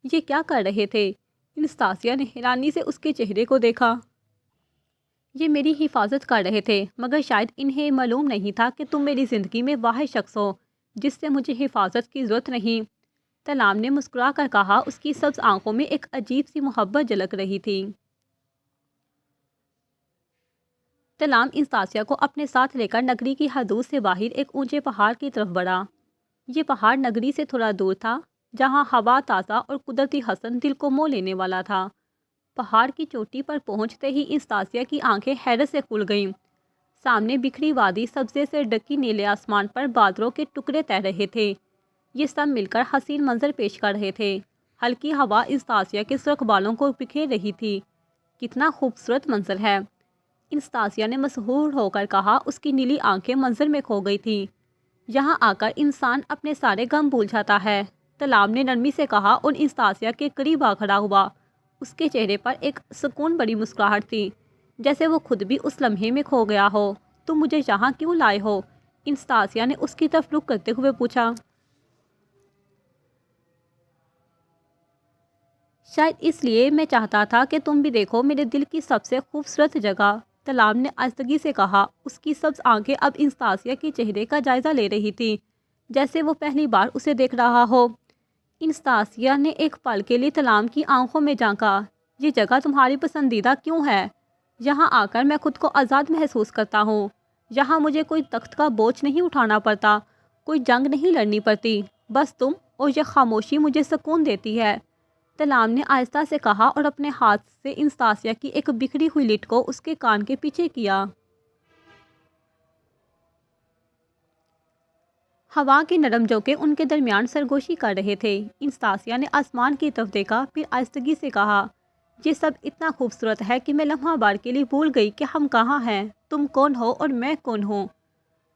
یہ کیا کر رہے تھے؟ انستاسیہ نے حیرانی سے اس کے چہرے کو دیکھا۔ یہ میری حفاظت کر رہے تھے، مگر شاید انہیں معلوم نہیں تھا کہ تم میری زندگی میں واحد شخص ہو جس سے مجھے حفاظت کی ضرورت نہیں۔ تلام نے مسکرا کر کہا، اس کی سبز آنکھوں میں ایک عجیب سی محبت جھلک رہی تھی۔ تلام انستاسیہ کو اپنے ساتھ لے کر نگری کی حدود سے باہر ایک اونچے پہاڑ کی طرف بڑھا۔ یہ پہاڑ نگری سے تھوڑا دور تھا، جہاں ہوا تازہ اور قدرتی حسن دل کو مو لینے والا تھا۔ پہاڑ کی چوٹی پر پہنچتے ہی انستاسیہ کی آنکھیں حیرت سے کھل گئیں۔ سامنے بکھری وادی، سبزے سے ڈھکی، نیلے آسمان پر بادلوں کے ٹکڑے تیر رہے تھے۔ یہ سب مل کر حسین منظر پیش کر رہے تھے۔ ہلکی ہوا انستاسیہ کے سرخ بالوں کو بکھیر رہی تھی۔ کتنا خوبصورت منظر ہے، انستاسیہ نے مسحور ہو کر کہا۔ اس کی نیلی آنکھیں منظر میں کھو گئی تھیں۔ یہاں آ کر انسان اپنے سارے غم بھول جاتا ہے، تلام نے نرمی سے کہا، اور انستاسیہ کے قریب آ کھڑا ہوا۔ اس کے چہرے پر ایک سکون بڑی مسکراہٹ تھی، جیسے وہ خود بھی اس لمحے میں کھو گیا ہو۔ تم مجھے یہاں کیوں لائے ہو؟ انستاسیہ نے اس کی طرف رخ کرتے ہوئے پوچھا۔ شاید اس لیے میں چاہتا تھا کہ تم بھی دیکھو میرے دل کی سب سے خوبصورت جگہ، تلام نے آہستگی سے کہا۔ اس کی سبز آنکھیں اب انستاسیہ کے چہرے کا جائزہ لے رہی تھی، جیسے وہ پہلی بار اسے دیکھ رہا ہو۔ انستاسیہ نے ایک پل کے لیے تلام کی آنکھوں میں جھانکا۔ یہ جگہ تمہاری پسندیدہ کیوں ہے؟ یہاں آ کر میں خود کو آزاد محسوس کرتا ہوں۔ یہاں مجھے کوئی تخت کا بوجھ نہیں اٹھانا پڑتا، کوئی جنگ نہیں لڑنی پڑتی، بس تم اور یہ خاموشی مجھے سکون دیتی ہے، تلام نے آہستہ سے کہا، اور اپنے ہاتھ سے انستاسیہ کی ایک بکھری ہوئی لٹ کو اس کے کان کے پیچھے کیا۔ ہوا کے نرم جھونکے ان کے درمیان سرگوشی کر رہے تھے۔ انستاسیہ نے آسمان کی طرف دیکھا، پھر آہستگی سے کہا، یہ سب اتنا خوبصورت ہے کہ میں لمحہ بار کے لیے بھول گئی کہ ہم کہاں ہیں، تم کون ہو اور میں کون ہوں۔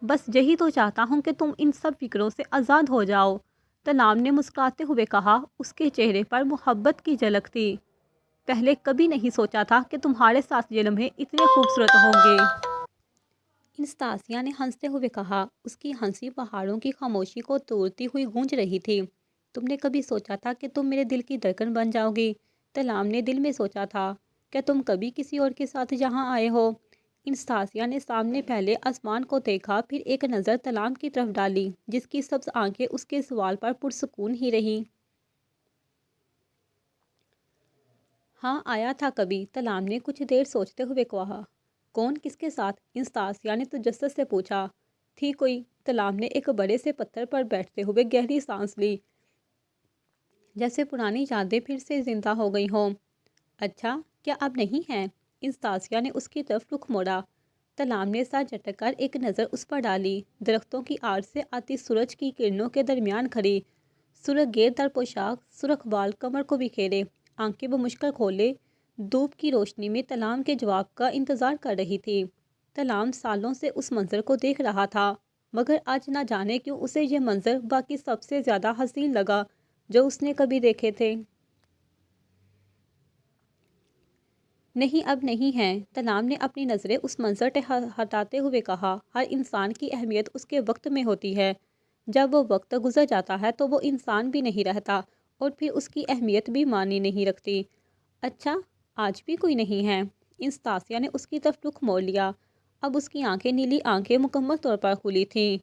بس یہی تو چاہتا ہوں کہ تم ان سب فکروں سے آزاد ہو جاؤ، تلام نے مسکراتے ہوئے کہا۔ اس کے چہرے پر محبت کی جھلک تھی۔ پہلے کبھی نہیں سوچا تھا کہ تمہارے ساتھ یہ لمحے اتنے خوبصورت ہوں گے، انستاسیہ نے ہنستے ہوئے کہا۔ اس کی ہنسی پہاڑوں کی خاموشی کو توڑتی ہوئی گونج رہی تھی۔ تم نے کبھی سوچا تھا کہ تم میرے دل کی دھڑکن بن جاؤ گی؟ تلام نے دل میں سوچا تھا، کیا تم کبھی کسی اور کے ساتھ یہاں آئے ہو؟ انستاسیہ نے سامنے پھیلے آسمان کو دیکھا، پھر ایک نظر تلام کی طرف ڈالی، جس کی سبز آنکھیں اس کے سوال پر پرسکون ہی رہیں۔ ہاں آیا تھا کبھی، تلام نے کچھ دیر سوچتے ہوئے کہا۔ کون، کس کے ساتھ؟ انستاسیا نے تجسس سے پوچھا۔ تھی کوئی، تلام نے ایک بڑے سے پتھر پر بیٹھتے ہوئے گہری سانس لی، جیسے پرانی یادیں پھر سے زندہ ہو گئی ہوں۔ اچھا، کیا اب نہیں ہے؟ انستاسیا نے اس کی طرف رخ موڑا۔ تلام نے سر جھٹک کر ایک نظر اس پر ڈالی۔ درختوں کی آڑ سے آتی سورج کی کرنوں کے درمیان کھڑی، سرخ گیر دار پوشاک، سرخ بال کمر کو بکھیرے، آنکھیں بمشکل کھولے، دھوپ کی روشنی میں تلام کے جواب کا انتظار کر رہی تھی۔ تلام سالوں سے اس منظر کو دیکھ رہا تھا، مگر آج نہ جانے کیوں اسے یہ منظر باقی سب سے زیادہ حسین لگا جو اس نے کبھی دیکھے تھے۔ نہیں، اب نہیں ہے، تلام نے اپنی نظریں اس منظر سے ہٹاتے ہوئے کہا۔ ہر انسان کی اہمیت اس کے وقت میں ہوتی ہے، جب وہ وقت گزر جاتا ہے تو وہ انسان بھی نہیں رہتا اور پھر اس کی اہمیت بھی معنی نہیں رکھتی۔ اچھا، آج بھی کوئی نہیں ہے؟ انستاسیا نے اس کی طرف رخ موڑ لیا۔ اب اس کی آنکھیں، نیلی آنکھیں مکمل طور پر کھلی تھیں،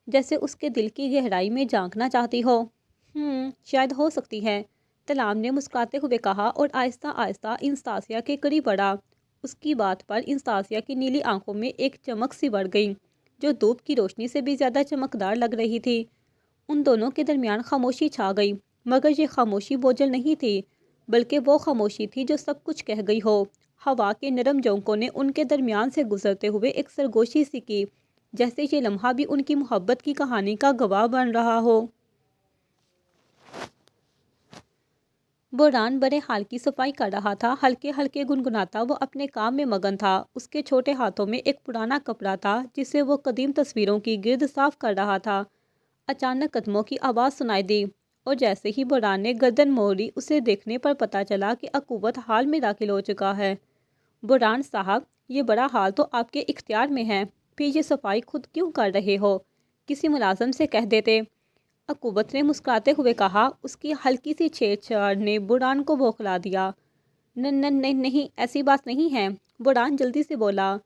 جیسے اس کے دل کی گہرائی میں جھانکنا چاہتی ہو۔ شاید ہو سکتی ہے، تلام نے مسکراتے ہوئے کہا اور آہستہ آہستہ انستاسیا کے قریب بڑھا۔ اس کی بات پر انستاسیا کی نیلی آنکھوں میں ایک چمک سی بڑھ گئی، جو دھوپ کی روشنی سے بھی زیادہ چمکدار لگ رہی تھی۔ ان دونوں کے درمیان خاموشی چھا گئی، مگر یہ خاموشی بوجھل نہیں تھی، بلکہ وہ خاموشی تھی جو سب کچھ کہہ گئی ہو۔ ہوا کے نرم جھونکوں نے ان کے درمیان سے گزرتے ہوئے ایک سرگوشی سی کی، جیسے یہ لمحہ بھی ان کی محبت کی کہانی کا گواہ بن رہا ہو۔ بوران بڑے ہال کی صفائی کر رہا تھا، ہلکے ہلکے گنگناتا وہ اپنے کام میں مگن تھا۔ اس کے چھوٹے ہاتھوں میں ایک پرانا کپڑا تھا جسے وہ قدیم تصویروں کی گرد صاف کر رہا تھا۔ اچانک قدموں کی آواز سنائی دی، اور جیسے ہی بوران نے گردن موڑی، اسے دیکھنے پر پتہ چلا کہ عقوبت ہال میں داخل ہو چکا ہے۔ بوران صاحب، یہ بڑا ہال تو آپ کے اختیار میں ہے، پھر یہ صفائی خود کیوں کر رہے ہو؟ کسی ملازم سے کہہ دیتے۔ عقوبت نے مسکراتے ہوئے کہا۔ اس کی ہلکی سی چھیڑ چھاڑ نے بوران کو بوکھلا دیا۔ نہیں، ایسی بات نہیں ہے، بوران جلدی سے بولا۔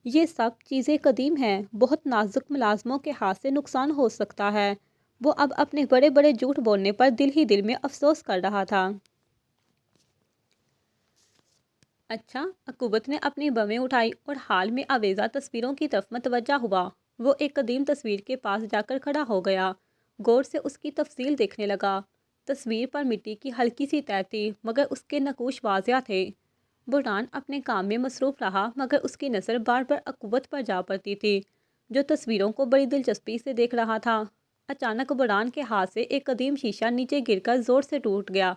یہ سب چیزیں قدیم ہیں، بہت نازک، ملازموں کے ہاتھ سے نقصان ہو سکتا ہے۔ وہ اب اپنے بڑے بڑے جھوٹ بولنے پر دل ہی دل میں افسوس کر رہا تھا۔ اچھا، عقوبت نے اپنی بویں اٹھائی اور حال میں آویزہ تصویروں کی طرف متوجہ ہوا۔ وہ ایک قدیم تصویر کے پاس جا کر کھڑا ہو گیا، غور سے اس کی تفصیل دیکھنے لگا۔ تصویر پر مٹی کی ہلکی سی تہ تھی، مگر اس کے نقوش واضح تھے۔ بوران اپنے کام میں مصروف رہا، مگر اس کی نظر بار بار عقوبت پر جا پڑتی تھی، جو تصویروں کو بڑی دلچسپی سے دیکھ رہا تھا۔ اچانک بوران کے ہاتھ سے ایک قدیم شیشہ نیچے گر کر زور سے ٹوٹ گیا۔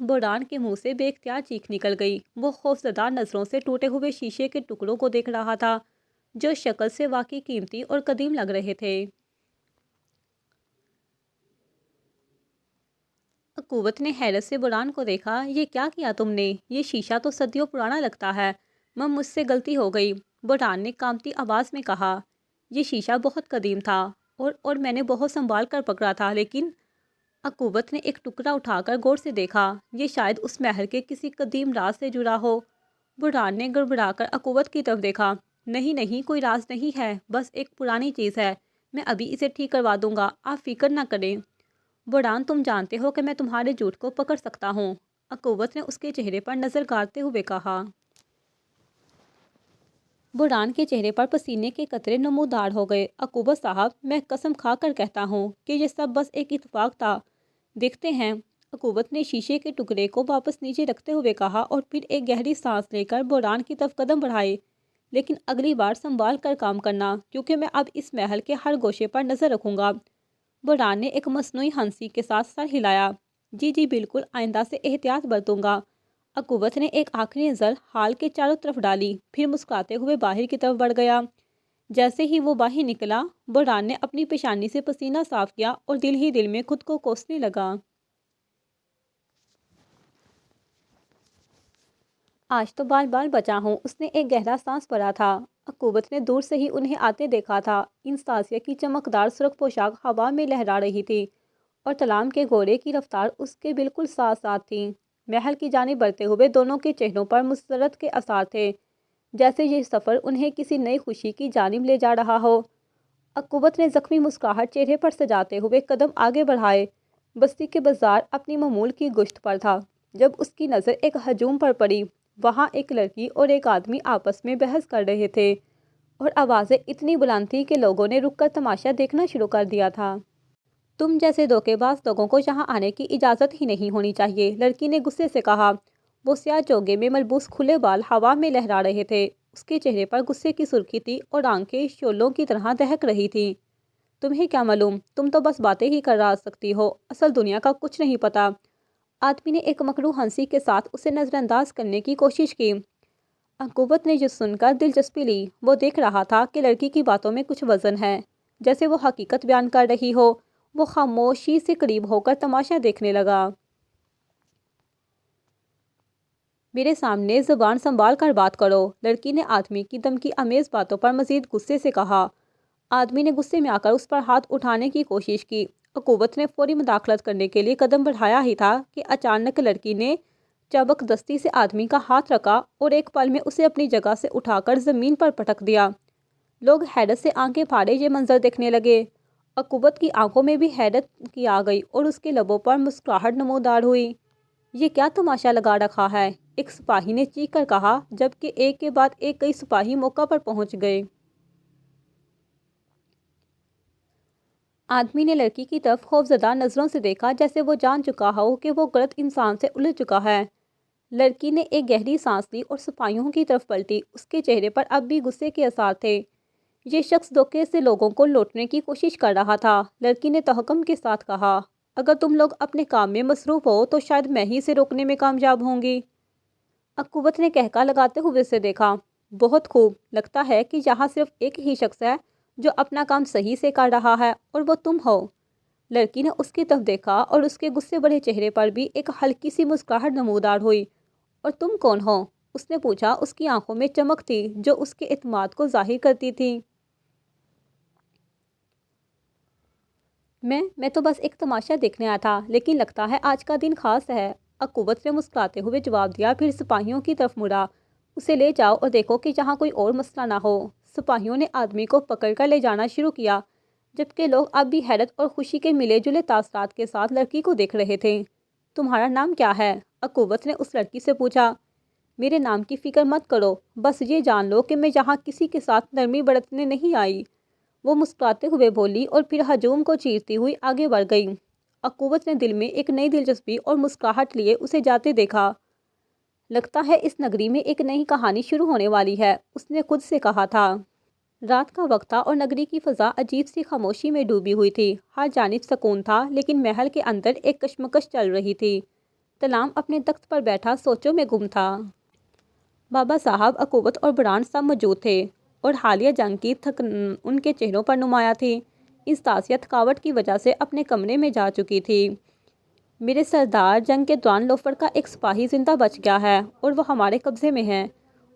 بوران کے منہ سے بے اختیار چیخ نکل گئی۔ وہ خوفزدہ نظروں سے ٹوٹے ہوئے شیشے کے ٹکڑوں کو دیکھ رہا تھا، جو شکل سے واقعی قیمتی اور قدیم لگ رہے تھے۔ عقوبت نے حیرت سے بوران کو دیکھا۔ یہ کیا کیا تم نے؟ یہ شیشہ تو صدیوں پرانا لگتا ہے۔ مجھ سے غلطی ہو گئی، بوران نے کانپتی آواز میں کہا۔ یہ شیشہ بہت قدیم تھا اور میں نے بہت سنبھال کر پکڑا تھا، لیکن عقوبت نے ایک ٹکڑا اٹھا کر غور سے دیکھا۔ یہ شاید اس محل کے کسی قدیم راز سے جڑا ہو۔ بوران نے گڑبڑا کر عقوبت کی طرف دیکھا۔ نہیں، کوئی راز نہیں ہے، بس ایک پرانی چیز ہے، میں ابھی اسے ٹھیک کروا دوں گا، آپ فکر نہ کریں۔ بوران، تم جانتے ہو کہ میں تمہارے جھوٹ کو پکڑ سکتا ہوں، عقوبت نے اس کے چہرے پر نظر گارتے ہوئے کہا۔ بوران کے چہرے پر پسینے کے قطرے نمودار ہو گئے۔ عقوبت صاحب، میں قسم کھا کر کہتا ہوں کہ یہ سب بس ایک اتفاق تھا۔ دیکھتے ہیں، عقوبت نے شیشے کے ٹکڑے کو واپس نیچے رکھتے ہوئے کہا اور پھر ایک گہری سانس لے کر بوران کی طرف قدم بڑھائے۔ لیکن اگلی بار سنبھال کر کام کرنا، کیونکہ میں اب اس محل کے ہر گوشے پر نظر رکھوں گا۔ بوران نے ایک مصنوعی ہنسی کے ساتھ سر ہلایا۔ جی بالکل، آئندہ سے احتیاط برتوں گا۔ عقوبت نے ایک آخری نظر ہال کے چاروں طرف ڈالی، پھر مسکراتے ہوئے باہر کی طرف بڑھ گیا۔ جیسے ہی وہ باہر نکلا، بوران نے اپنی پیشانی سے پسینہ صاف کیا اور دل ہی دل میں خود کو کوسنے لگا۔ آج تو بال بال بچا ہوں، اس نے ایک گہرا سانس بھرا تھا۔ عقوبت نے دور سے ہی انہیں آتے دیکھا تھا۔ انستاسیا کی چمکدار سرخ پوشاک ہوا میں لہرا رہی تھی، اور تلام کے گھوڑے کی رفتار اس کے بالکل ساتھ ساتھ تھی۔ محل کی جانب بڑھتے ہوئے دونوں کے چہروں پر مسرت کے آثار تھے، جیسے یہ سفر انہیں کسی نئی خوشی کی جانب لے جا رہا ہو۔ عقوبت نے زخمی مسکراہٹ چہرے پر سجاتے ہوئے قدم آگے بڑھائے۔ بستی کے بازار اپنی معمول کی گشت پر تھا، جب اس کی نظر ایک ہجوم پر پڑی، وہاں ایک لڑکی اور ایک آدمی آپس میں بحث کر رہے تھے اور آوازیں اتنی بلند تھی کہ لوگوں نے رک کر تماشا دیکھنا شروع کر دیا تھا۔ تم جیسے دھوکے باز لوگوں کو یہاں آنے کی اجازت ہی نہیں ہونی چاہیے، لڑکی نے غصے سے کہا۔ وہ سیاہ چوگے میں ملبوس کھلے بال ہوا میں لہرا رہے تھے، اس کے چہرے پر غصے کی سرخی تھی اور آنکھیں شعلوں کی طرح دہک رہی تھیں۔ تمہیں کیا معلوم، تم تو بس باتیں ہی کر سکتی ہو، اصل دنیا کا کچھ نہیں پتا۔ آدمی نے ایک مکروہ ہنسی کے ساتھ اسے نظر انداز کرنے کی کوشش کی۔ عقوبت نے یہ سن کر دلچسپی لی، وہ دیکھ رہا تھا کہ لڑکی کی باتوں میں کچھ وزن ہے، جیسے وہ حقیقت بیان کر رہی ہو۔ وہ خاموشی سے قریب ہو کر تماشا دیکھنے لگا۔ میرے سامنے زبان سنبھال کر بات کرو، لڑکی نے آدمی کی دھمکی آمیز باتوں پر مزید غصے سے کہا۔ آدمی نے غصے میں آ کر اس پر ہاتھ اٹھانے کی کوشش کی۔ عقوبت نے فوری مداخلت کرنے کے لیے قدم بڑھایا ہی تھا کہ اچانک لڑکی نے چابک دستی سے آدمی کا ہاتھ رکھا اور ایک پل میں اسے اپنی جگہ سے اٹھا کر زمین پر پٹک دیا۔ لوگ حیرت سے آنکھیں پھاڑے یہ منظر دیکھنے لگے۔ عقوبت کی آنکھوں میں بھی حیرت کی آ گئی اور اس کے لبوں پر مسکراہٹ نمودار ہوئی۔ یہ کیا تماشا لگا رکھا ہے؟ ایک سپاہی نے چیخ کر کہا، جبکہ ایک کے بعد ایک کئی سپاہی موقع پر پہنچ گئے۔ آدمی نے لڑکی کی طرف خوفزدہ نظروں سے دیکھا، جیسے وہ جان چکا ہو کہ وہ غلط انسان سے الجھ چکا ہے۔ لڑکی نے ایک گہری سانس لی اور سپاہیوں کی طرف پلٹی، اس کے چہرے پر اب بھی غصے کے آثار تھے۔ یہ شخص دھوکے سے لوگوں کو لوٹنے کی کوشش کر رہا تھا، لڑکی نے تحکم کے ساتھ کہا۔ اگر تم لوگ اپنے کام میں مصروف ہو تو شاید میں ہی اسے روکنے میں کامیاب ہوں گی۔ عقوبت نے قہقہ لگاتے ہوئے اسے دیکھا۔ بہت خوب، لگتا ہے کہ یہاں صرف ایک ہی شخص ہے جو اپنا کام صحیح سے کر رہا ہے اور وہ تم ہو۔ لڑکی نے اس کی طرف دیکھا اور اس کے غصے بھرے چہرے پر بھی ایک ہلکی سی مسکراہٹ نمودار ہوئی۔ اور تم کون ہو؟ اس نے پوچھا، اس کی آنکھوں میں چمک تھی جو اس کے اعتماد کو ظاہر کرتی تھی۔ میں تو بس ایک تماشا دیکھنے آیا تھا، لیکن لگتا ہے آج کا دن خاص ہے، عقوبت نے مسکراتے ہوئے جواب دیا، پھر سپاہیوں کی طرف مڑا۔ اسے لے جاؤ اور دیکھو کہ یہاں کوئی اور مسئلہ نہ ہو۔ سپاہیوں نے آدمی کو پکڑ کر لے جانا شروع کیا، جبکہ لوگ اب بھی حیرت اور خوشی کے ملے جلے تاثرات کے ساتھ لڑکی کو دیکھ رہے تھے۔ تمہارا نام کیا ہے؟ عقوبت نے اس لڑکی سے پوچھا۔ میرے نام کی فکر مت کرو، بس یہ جان لو کہ میں یہاں کسی کے ساتھ نرمی برتنے نہیں آئی، وہ مسکراتے ہوئے بولی اور پھر ہجوم کو چیرتی ہوئی آگے بڑھ گئی۔ عقوبت نے دل میں ایک نئی دلچسپی اور مسکراہٹ لیے اسے جاتے دیکھا۔ لگتا ہے اس نگری میں ایک نئی کہانی شروع ہونے والی ہے، اس نے خود سے کہا تھا۔ رات کا وقت تھا اور نگری کی فضا عجیب سی خاموشی میں ڈوبی ہوئی تھی۔ ہر جانب سکون تھا، لیکن محل کے اندر ایک کشمکش چل رہی تھی۔ تلام اپنے تخت پر بیٹھا سوچوں میں گم تھا۔ بابا صاحب، عقوبت اور بران سب موجود تھے اور حالیہ جنگ کی تھکن ان کے چہروں پر نمایاں تھی۔ انستاسیہ تھکاوٹ کی وجہ سے اپنے کمرے میں جا چکی تھی۔ میرے سردار، جنگ کے دوران لوفر کا ایک سپاہی زندہ بچ گیا ہے اور وہ ہمارے قبضے میں ہے۔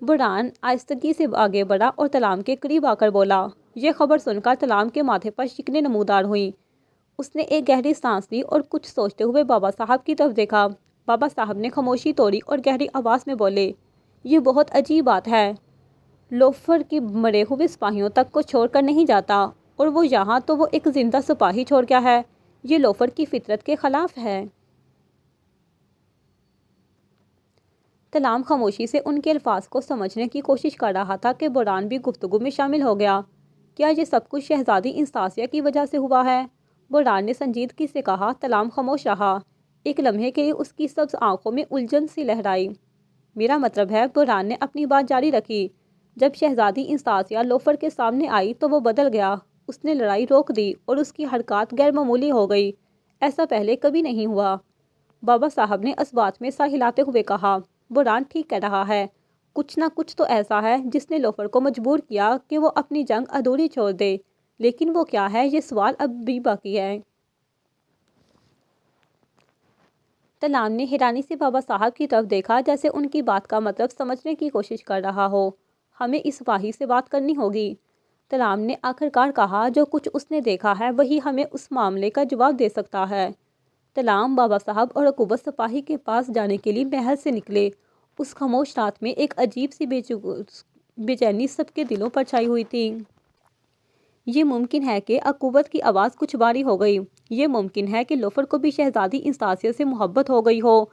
بران آہستگی سے آگے بڑھا اور تلام کے قریب آ کر بولا۔ یہ خبر سن کر تلام کے ماتھے پر شکنیں نمودار ہوئیں۔ اس نے ایک گہری سانس لی اور کچھ سوچتے ہوئے بابا صاحب کی طرف دیکھا۔ بابا صاحب نے خاموشی توڑی اور گہری آواز میں بولے، یہ بہت عجیب بات ہے۔ لوفر کی مرے ہوئے سپاہیوں تک کو چھوڑ کر نہیں جاتا، اور وہ یہاں تو وہ ایک زندہ سپاہی چھوڑ گیا ہے۔ یہ لوفر کی فطرت کے خلاف ہے۔ تلام خاموشی سے ان کے الفاظ کو سمجھنے کی کوشش کر رہا تھا کہ بران بھی گفتگو میں شامل ہو گیا۔ کیا یہ سب کچھ شہزادی انستاسیہ کی وجہ سے ہوا ہے؟ بران نے سنجیدگی سے کہا۔ تلام خاموش رہا۔ ایک لمحے کے لیے اس کی سبز آنکھوں میں الجھن سی لہرائی۔ میرا مطلب ہے، بران نے اپنی بات جاری رکھی، جب شہزادی انستاسیہ لوفر کے سامنے آئی تو وہ بدل گیا۔ اس نے لڑائی روک دی اور اس کی حرکات غیر معمولی ہو گئی۔ ایسا پہلے کبھی نہیں ہوا۔ بابا صاحب نے اس بات میں سر ہلاتے ہوئے کہا۔ بران ٹھیک کہہ رہا ہے، کچھ نہ کچھ تو ایسا ہے جس نے لوفر کو مجبور کیا کہ وہ اپنی جنگ ادھوری چھوڑ دے، لیکن وہ کیا ہے، یہ سوال اب بھی باقی ہے۔ تلام نے حیرانی سے بابا صاحب کی طرف دیکھا، جیسے ان کی بات کا مطلب سمجھنے کی کوشش کر رہا ہو۔ ہمیں اس سپاہی سے بات کرنی ہوگی، تلام نے آخر کار کہا۔ جو کچھ اس نے دیکھا ہے وہی ہمیں اس معاملے کا جواب دے سکتا ہے۔ تلام، بابا صاحب اور عقوبت سپاہی کے پاس جانے کے لیے محل سے نکلے۔ اس خاموش رات میں ایک عجیب سی بے چینی سب کے دلوں پر چھائی ہوئی تھی۔ یہ ممکن ہے کہ عقوبت کی آواز کچھ بھاری ہو گئی۔ یہ ممکن ہے کہ لوفر کو بھی شہزادی انستاسیہ سے محبت ہو گئی ہو۔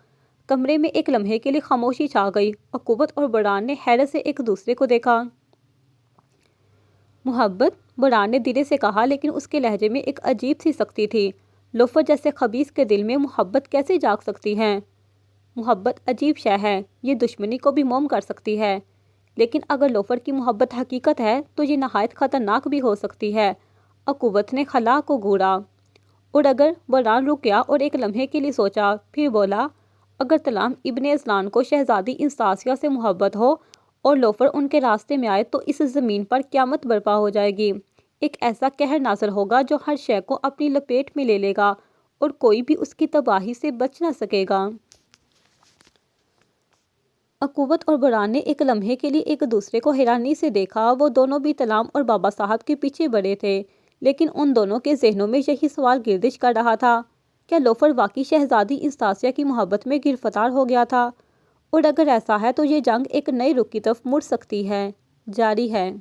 کمرے میں ایک لمحے کے لیے خاموشی چھا گئی۔ عقوبت اور بران نے حیرت سے ایک دوسرے کو دیکھا۔ محبت، بران نے دھیرے سے کہا، لیکن اس کے لہجے میں ایک عجیب سی سختی تھی۔ لوفر جیسے خبیث کے دل میں محبت کیسے جاگ سکتی ہے؟ محبت عجیب شے ہے، یہ دشمنی کو بھی موم کر سکتی ہے، لیکن اگر لوفر کی محبت حقیقت ہے تو یہ نہایت خطرناک بھی ہو سکتی ہے۔ عقوبت نے خلا کو گھورا۔ اور اگر؟ بران رک گیا اور ایک لمحے کے لیے سوچا، پھر بولا، اگر طلحہ ابن اذلان کو شہزادی انستاسیہ سے محبت ہو اور لوفر ان کے راستے میں آئے تو اس زمین پر قیامت برپا ہو جائے گی۔ ایک ایسا قہر نازل ہوگا جو ہر شے کو اپنی لپیٹ میں لے لے گا اور کوئی بھی اس کی تباہی سے بچ نہ سکے گا۔ عقوبت اور بران نے ایک لمحے کے لیے ایک دوسرے کو حیرانی سے دیکھا۔ وہ دونوں بھی طلحہ اور بابا صاحب کے پیچھے بڑے تھے، لیکن ان دونوں کے ذہنوں میں یہی سوال گردش کر رہا تھا، کیا لوفر واقعی شہزادی انستاسیہ کی محبت میں گرفتار ہو گیا تھا؟ اور اگر ایسا ہے تو یہ جنگ ایک نئے رخ کی طرف مڑ سکتی ہے۔ جاری ہے۔